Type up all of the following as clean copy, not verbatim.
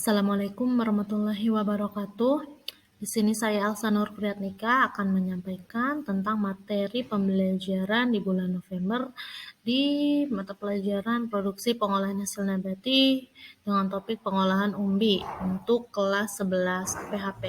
Assalamualaikum warahmatullahi wabarakatuh. Di sini saya Elsa Nur Priyatnika akan menyampaikan tentang materi pembelajaran di bulan November di mata pelajaran produksi pengolahan hasil nabati dengan topik pengolahan umbi untuk kelas 11 PHP.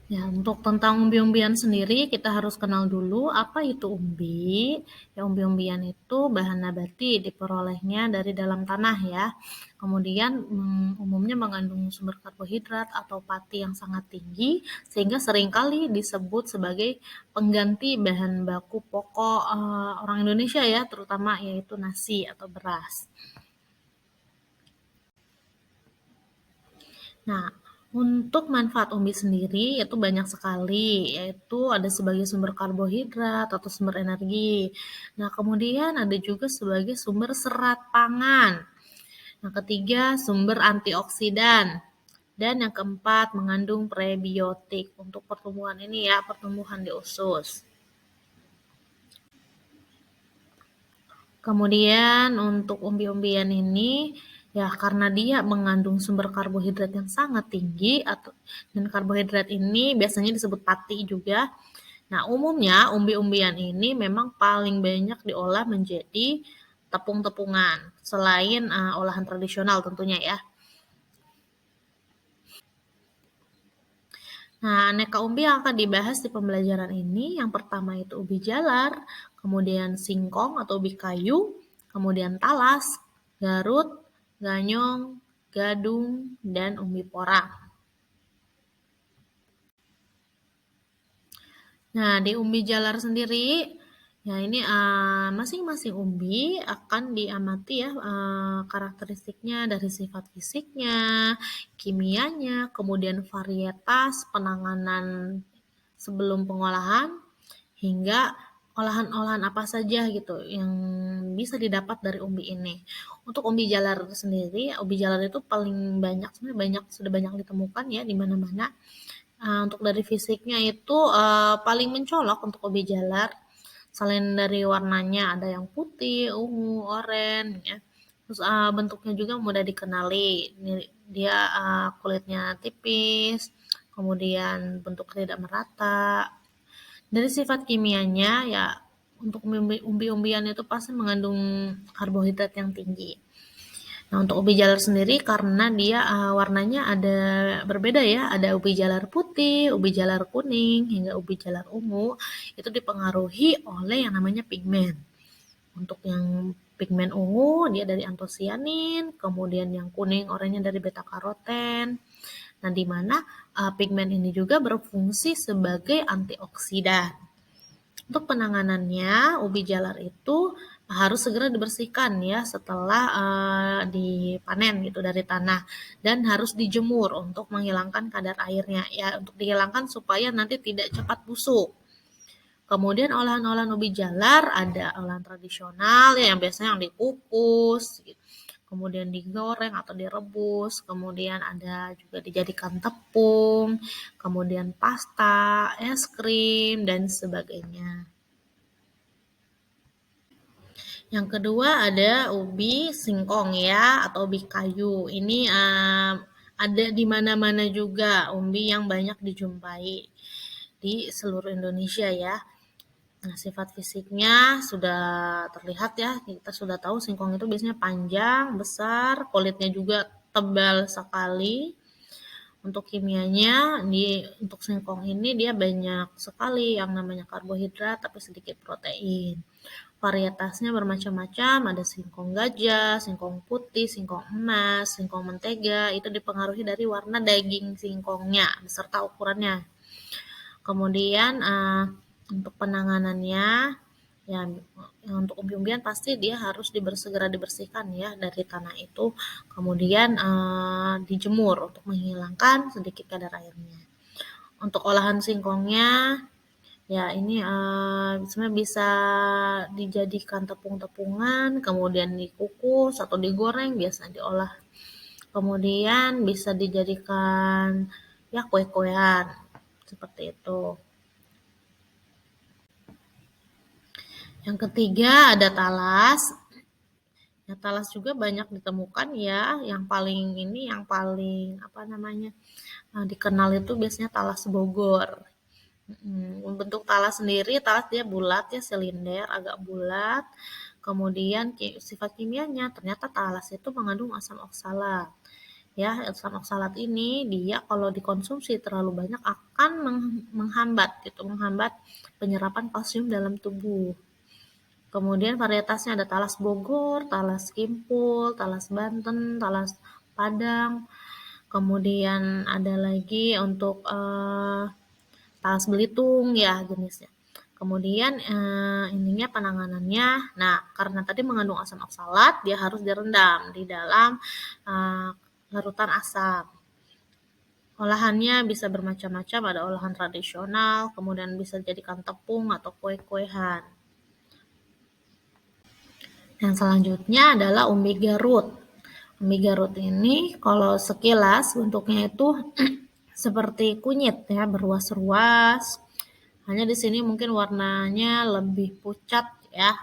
Ya, untuk tentang umbi-umbian sendiri, kita harus kenal dulu apa itu umbi. Ya, umbi-umbian itu bahan nabati diperolehnya dari dalam tanah ya. Kemudian umumnya mengandung sumber karbohidrat atau pati yang sangat tinggi, sehingga seringkali disebut sebagai pengganti bahan baku pokok orang Indonesia ya, terutama yaitu nasi atau beras. Nah, untuk manfaat umbi sendiri itu banyak sekali, yaitu ada sebagai sumber karbohidrat atau sumber energi. Nah, kemudian ada juga sebagai sumber serat pangan. Yang ketiga, sumber antioksidan. Dan yang keempat, mengandung prebiotik untuk pertumbuhan ini ya, pertumbuhan di usus. Kemudian untuk umbi-umbian ini ya karena dia mengandung sumber karbohidrat yang sangat tinggi dan karbohidrat ini biasanya disebut pati juga. Nah, umumnya umbi-umbian ini memang paling banyak diolah menjadi tepung-tepungan selain olahan tradisional tentunya ya. Nah, aneka umbi yang akan dibahas di pembelajaran ini, yang pertama itu ubi jalar, kemudian singkong atau ubi kayu, kemudian talas, garut, ganyong, gadung, dan umbi porang. Nah, di umbi jalar sendiri, ya ini masing-masing umbi akan diamati ya karakteristiknya dari sifat fisiknya, kimianya, kemudian varietas penanganan sebelum pengolahan, hingga olahan-olahan apa saja gitu yang bisa didapat dari umbi ini. Untuk umbi jalar sendiri, umbi jalar itu paling banyak sebenarnya sudah banyak ditemukan ya di mana-mana. Untuk dari fisiknya itu paling mencolok untuk ubi jalar. Selain dari warnanya ada yang putih, ungu, oranye ya. Terus bentuknya juga mudah dikenali. Dia kulitnya tipis, kemudian bentuknya tidak merata. Dari sifat kimianya ya untuk umbi-umbian itu pasti mengandung karbohidrat yang tinggi. Nah, untuk ubi jalar sendiri karena dia warnanya ada berbeda ya, ada ubi jalar putih, ubi jalar kuning, hingga ubi jalar ungu, itu dipengaruhi oleh yang namanya pigmen. Untuk yang pigmen ungu dia dari antosianin, kemudian yang kuning oranye dari beta karoten. Nah, di mana pigmen ini juga berfungsi sebagai antioksidan. Untuk penanganannya, ubi jalar itu harus segera dibersihkan ya setelah dipanen gitu dari tanah dan harus dijemur untuk menghilangkan kadar airnya ya untuk dihilangkan supaya nanti tidak cepat busuk. Kemudian olahan-olahan ubi jalar ada olahan tradisional ya yang biasanya yang dikukus, kemudian digoreng atau direbus, kemudian ada juga dijadikan tepung, kemudian pasta, es krim, dan sebagainya. Yang kedua ada ubi singkong ya atau ubi kayu. Ini ada di mana-mana juga umbi yang banyak dijumpai di seluruh Indonesia ya. Nah, sifat fisiknya sudah terlihat ya. Kita sudah tahu singkong itu biasanya panjang, besar, kulitnya juga tebal sekali. Untuk kimianya untuk singkong ini dia banyak sekali yang namanya karbohidrat tapi sedikit protein. Varietasnya bermacam-macam, ada singkong gajah, singkong putih, singkong emas, singkong mentega, itu dipengaruhi dari warna daging singkongnya beserta ukurannya. Kemudian untuk penanganannya, ya untuk umbi-umbian pasti dia harus segera dibersihkan ya dari tanah itu, kemudian dijemur untuk menghilangkan sedikit kadar airnya. Untuk olahan singkongnya, ya ini sebenarnya bisa dijadikan tepung-tepungan, kemudian dikukus atau digoreng, biasa diolah. Kemudian bisa dijadikan ya kue-kuean, seperti itu. Yang ketiga ada talas. Ya, talas juga banyak ditemukan ya, yang paling dikenal itu biasanya talas Bogor. Bentuk talas sendiri, talas dia bulat ya, silinder, agak bulat. Kemudian sifat kimianya, ternyata talas itu mengandung asam oksalat. Ya, asam oksalat ini dia kalau dikonsumsi terlalu banyak akan menghambat penyerapan kalsium dalam tubuh. Kemudian varietasnya ada talas Bogor, talas Kimpul, talas Banten, talas Padang. Kemudian ada lagi untuk talas Belitung ya jenisnya. Kemudian ininya penanganannya, nah karena tadi mengandung asam oksalat, dia harus direndam di dalam larutan asam. Olahannya bisa bermacam-macam, ada olahan tradisional, kemudian bisa dijadikan tepung atau kue-kuean. Yang selanjutnya adalah umbi Garut. Umbi Garut ini kalau sekilas bentuknya itu seperti kunyit ya, berruas-ruas. Hanya di sini mungkin warnanya lebih pucat ya,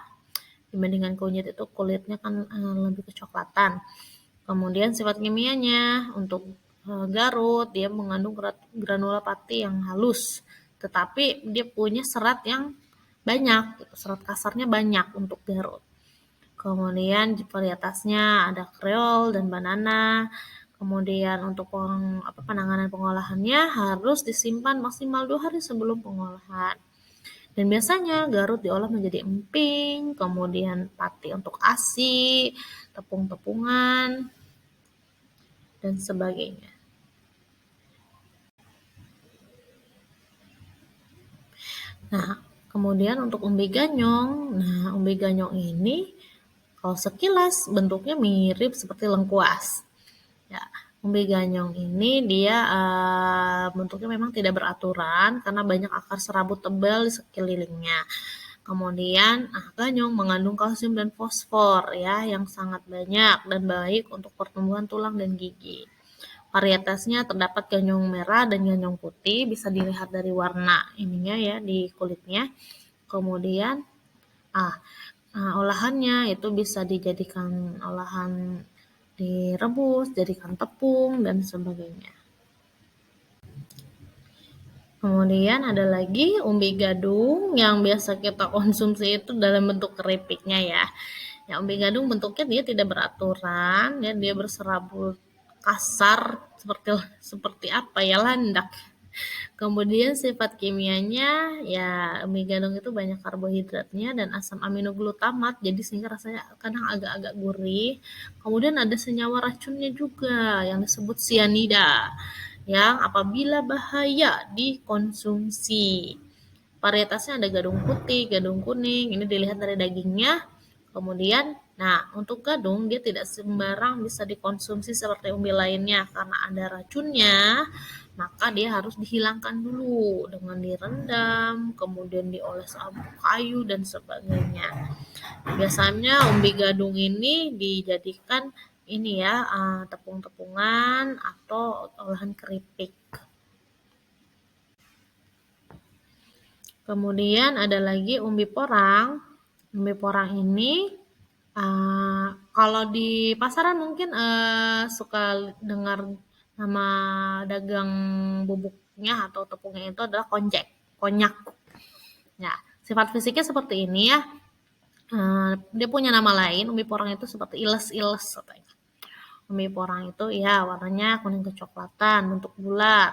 dibandingkan kunyit itu kulitnya kan lebih kecoklatan. Kemudian sifat kimianya untuk Garut dia mengandung granula pati yang halus, tetapi dia punya serat yang banyak, serat kasarnya banyak untuk Garut. Kemudian varietasnya ada Creole dan banana. Kemudian untuk penanganan pengolahannya harus disimpan maksimal 2 hari sebelum pengolahan. Dan biasanya Garut diolah menjadi emping, kemudian pati untuk ASI, tepung-tepungan, dan sebagainya. Nah, kemudian untuk umbi ganyong. Nah, umbi ganyong ini kalau sekilas bentuknya mirip seperti lengkuas. Ya, umbi ganyong ini dia bentuknya memang tidak beraturan karena banyak akar serabut tebal di sekelilingnya. Kemudian, ganyong mengandung kalsium dan fosfor ya yang sangat banyak dan baik untuk pertumbuhan tulang dan gigi. Varietasnya terdapat ganyong merah dan ganyong putih, bisa dilihat dari warna ininya ya di kulitnya. Kemudian, olahannya itu bisa dijadikan olahan direbus, jadikan tepung dan sebagainya. Kemudian ada lagi umbi gadung yang biasa kita konsumsi itu dalam bentuk keripiknya ya. Ya, umbi gadung bentuknya dia tidak beraturan, ya dia berserabut kasar seperti seperti apa ya, landak. Kemudian sifat kimianya ya umbi gadung itu banyak karbohidratnya dan asam aminoglutamat, jadi sehingga rasanya kadang agak-agak gurih. Kemudian ada senyawa racunnya juga yang disebut sianida yang apabila bahaya dikonsumsi. Varietasnya ada gadung putih, gadung kuning, ini dilihat dari dagingnya. Kemudian, nah untuk gadung dia tidak sembarang bisa dikonsumsi seperti umbi lainnya karena ada racunnya, maka dia harus dihilangkan dulu dengan direndam, kemudian dioles abu kayu dan sebagainya. Biasanya umbi gadung ini dijadikan ini ya tepung-tepungan atau olahan keripik. Kemudian ada lagi umbi porang. Umbi porang ini kalau di pasaran mungkin suka dengar nama dagang bubuknya atau tepungnya itu adalah konyak. Ya, sifat fisiknya seperti ini ya. Dia punya nama lain, umbi porang itu seperti iles-iles katanya. Umbi porang itu ya warnanya kuning kecoklatan, bentuk bulat,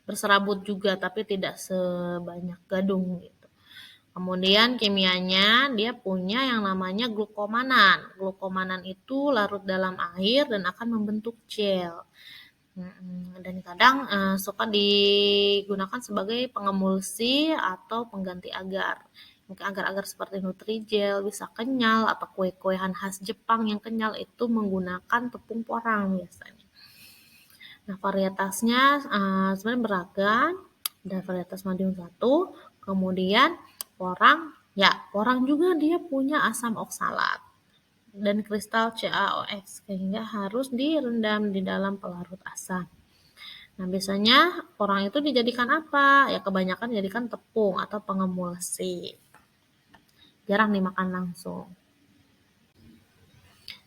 berserabut juga tapi tidak sebanyak gadung gitu. Kemudian kimianya dia punya yang namanya glukomanan. Glukomanan itu larut dalam air dan akan membentuk gel. Dan kadang suka digunakan sebagai pengemulsi atau pengganti agar. Mungkin agar-agar seperti Nutrijel bisa kenyal atau kue-kuean khas Jepang yang kenyal itu menggunakan tepung porang biasanya. Nah, varietasnya sebenarnya beragam. Ada varietas Madiun 1, kemudian porang juga dia punya asam oksalat dan kristal CaOX sehingga harus direndam di dalam pelarut asam. Nah, biasanya porang itu dijadikan apa? Ya kebanyakan dijadikan tepung atau pengemulsi. Jarang dimakan langsung.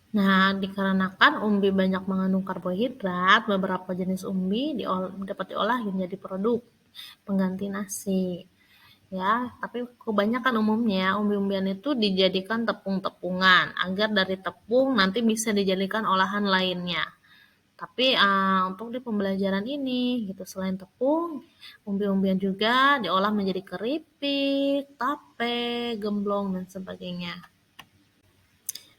Nah, dikarenakan umbi banyak mengandung karbohidrat, beberapa jenis umbi dapat diolah menjadi produk pengganti nasi. Ya, tapi kebanyakan umumnya umbi-umbian itu dijadikan tepung-tepungan agar dari tepung nanti bisa dijadikan olahan lainnya. Tapi untuk di pembelajaran ini gitu selain tepung, umbi-umbian juga diolah menjadi keripik, tape, gemblong dan sebagainya.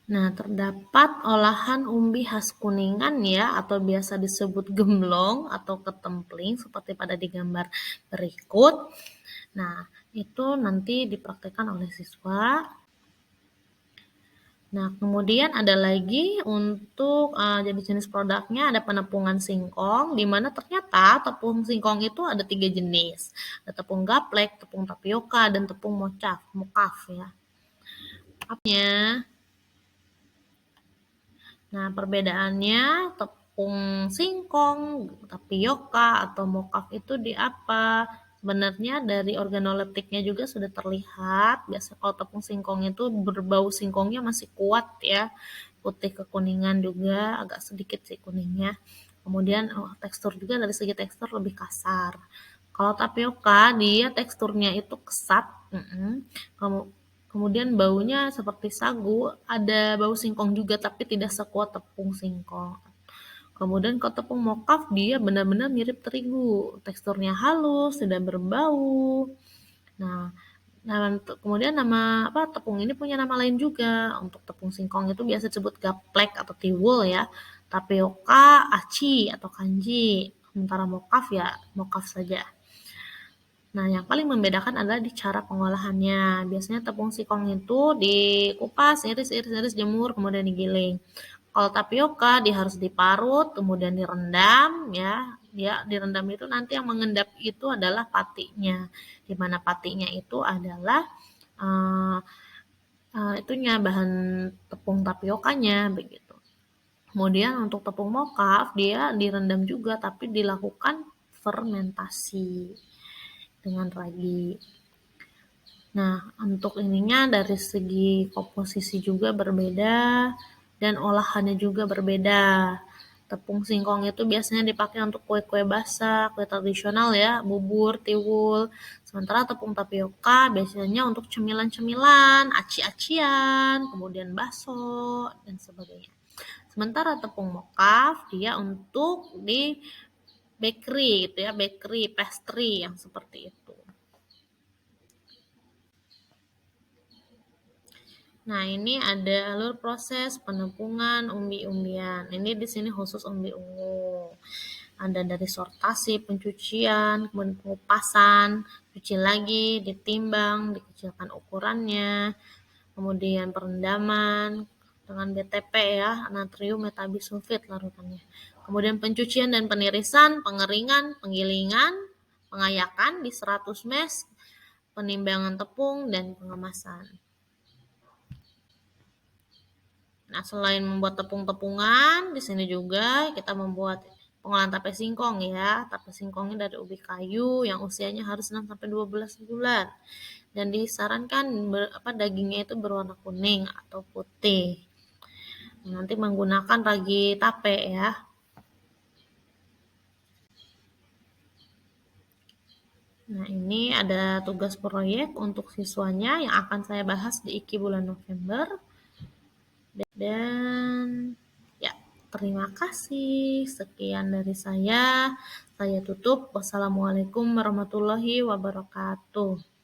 Nah, terdapat olahan umbi khas Kuningan ya, atau biasa disebut gemblong atau ketempling seperti pada di gambar berikut. Nah, itu nanti dipraktikkan oleh siswa. Nah, kemudian ada lagi untuk jenis-jenis produknya ada penepungan singkong, di mana ternyata tepung singkong itu ada 3 jenis. Ada tepung gaplek, tepung tapioka, dan tepung mokaf ya. Apanya? Nah, perbedaannya tepung singkong, tapioka, atau mokaf itu di apa? Sebenarnya dari organoleptiknya juga sudah terlihat. Biasa kalau tepung singkong itu berbau singkongnya masih kuat ya. Putih kekuningan juga, agak sedikit sih kuningnya. Kemudian tekstur juga dari segi tekstur lebih kasar. Kalau tapioka dia teksturnya itu kesat, kemudian baunya seperti sagu, ada bau singkong juga tapi tidak sekuat tepung singkong. Kemudian kalau tepung mokaf dia benar-benar mirip terigu, teksturnya halus, tidak berbau. Nah, kemudian nama tepung ini punya nama lain juga. Untuk tepung singkong itu biasa disebut gaplek atau tiwul ya. Tapioka, aci atau kanji. Sementara mokaf ya mokaf saja. Nah, yang paling membedakan adalah di cara pengolahannya. Biasanya tepung singkong itu dikupas, iris, jemur, kemudian digiling. Kalau tapioka dia harus diparut, kemudian direndam ya. Ya, direndam itu nanti yang mengendap itu adalah patinya. Di mana patinya itu adalah uh, itunya bahan tepung tapiokanya begitu. Kemudian untuk tepung mokaf dia direndam juga tapi dilakukan fermentasi dengan ragi. Nah, untuk ininya dari segi komposisi juga berbeda dan olahannya juga berbeda. Tepung singkong itu biasanya dipakai untuk kue-kue basah, kue tradisional ya, bubur, tiwul. Sementara tepung tapioka biasanya untuk cemilan-cemilan, aci-acian, kemudian bakso, dan sebagainya. Sementara tepung mokaf dia untuk di bakery gitu ya, bakery, pastry yang seperti itu. Nah, ini ada alur proses penepungan umbi-umbian. Ini di sini khusus umbi ungu. Ada dari sortasi, pencucian, kemudian pengupasan, cuci lagi, ditimbang, dikecilkan ukurannya, kemudian perendaman dengan BTP ya, natrium metabisulfit larutannya. Kemudian pencucian dan penirisan, pengeringan, penggilingan, pengayakan di 100 mes, penimbangan tepung, dan pengemasan. Nah, selain membuat tepung-tepungan, di sini juga kita membuat pengolahan tape singkong ya. Tape singkongnya dari ubi kayu yang usianya harus 6-12 bulan. Dan disarankan dagingnya itu berwarna kuning atau putih. Nanti menggunakan ragi tape ya. Nah, ini ada tugas proyek untuk siswanya yang akan saya bahas di IKI bulan November. Dan ya, terima kasih. Sekian dari saya. Saya tutup. Wassalamualaikum warahmatullahi wabarakatuh.